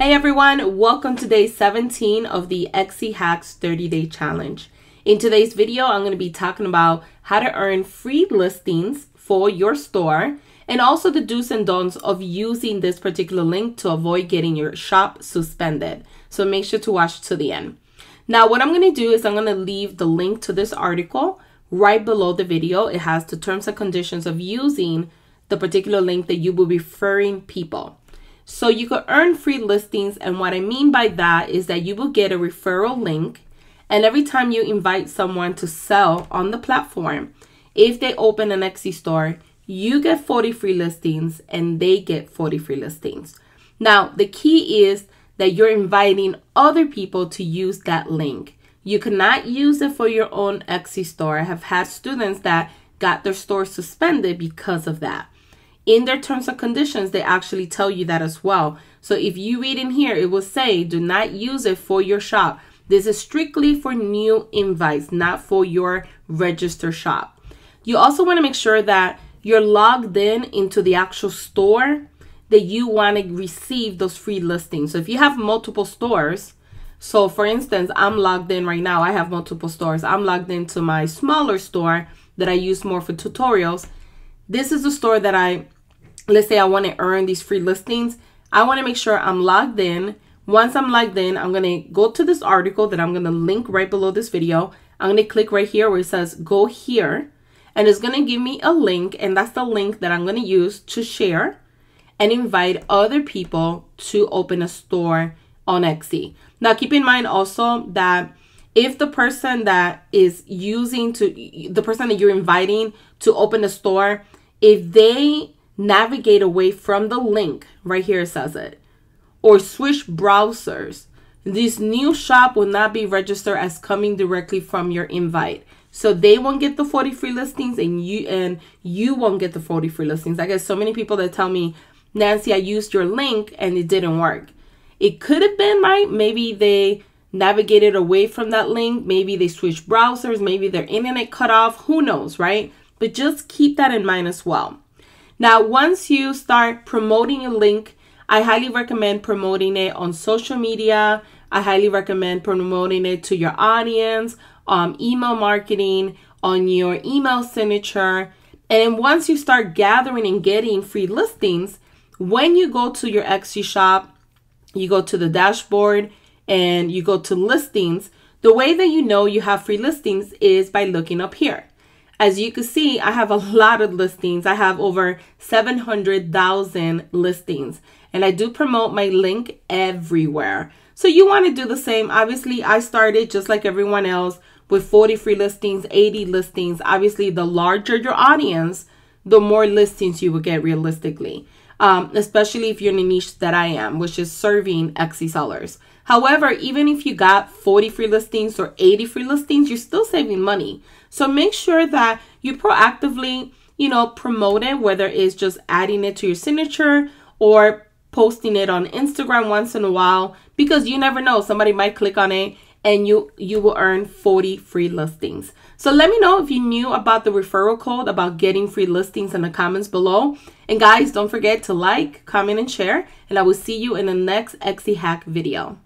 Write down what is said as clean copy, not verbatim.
Hey everyone, welcome to day 17 of the Etsy Hacks 30-Day Challenge. In today's video, I'm going to be talking about how to earn free listings for your store and also the do's and don'ts of using this particular link to avoid getting your shop suspended. So make sure to watch to the end. Now, what I'm going to do is I'm going to leave the link to this article right below the video. It has the terms and conditions of using the particular link that you will be referring people. So you could earn free listings, and what I mean by that is that you will get a referral link, and every time you invite someone to sell on the platform, if they open an Etsy store, you get 40 free listings and they get 40 free listings. Now, the key is that you're inviting other people to use that link. You cannot use it for your own Etsy store. I have had students that got their store suspended because of that. In their terms and conditions, they actually tell you that as well. So if you read in here, it will say, do not use it for your shop. This is strictly for new invites, not for your registered shop. You also want to make sure that you're logged in into the actual store that you want to receive those free listings. So if you have multiple stores, so for instance, I'm logged in right now. I have multiple stores. I'm logged into my smaller store that I use more for tutorials. This is the store that let's say I want to earn these free listings. I want to make sure I'm logged in. Once I'm logged in, I'm going to go to this article that I'm going to link right below this video. I'm going to click right here where it says go here, and it's going to give me a link, and that's the link that I'm going to use to share and invite other people to open a store on Etsy. Now, keep in mind also that if the person that is the person that you're inviting to open a store, if they navigate away from the link, right here it says it, or switch browsers, this new shop will not be registered as coming directly from your invite. So they won't get the 40 free listings and you won't get the 40 free listings. I get so many people that tell me, Nancy, I used your link and it didn't work. It could have been right. Maybe they navigated away from that link. Maybe they switched browsers. Maybe their internet cut off. Who knows, right? But just keep that in mind as well. Now, once you start promoting a link, I highly recommend promoting it on social media. I highly recommend promoting it to your audience, email marketing, on your email signature. And then once you start gathering and getting free listings, when you go to your Etsy shop, you go to the dashboard and you go to listings, the way that you know you have free listings is by looking up here. As you can see, I have a lot of listings. I have over 700,000 listings, and I do promote my link everywhere. So you want to do the same. Obviously, I started just like everyone else with 40 free listings, 80 listings. Obviously, the larger your audience, the more listings you will get realistically, especially if you're in a niche that I am, which is serving Etsy sellers. However, even if you got 40 free listings or 80 free listings, you're still saving money. So make sure that you proactively, promote it, whether it's just adding it to your signature or posting it on Instagram once in a while, because you never know, somebody might click on it and you will earn 40 free listings. So let me know if you knew about the referral code, about getting free listings, in the comments below. And guys, don't forget to like, comment, and share. And I will see you in the next Etsy hack video.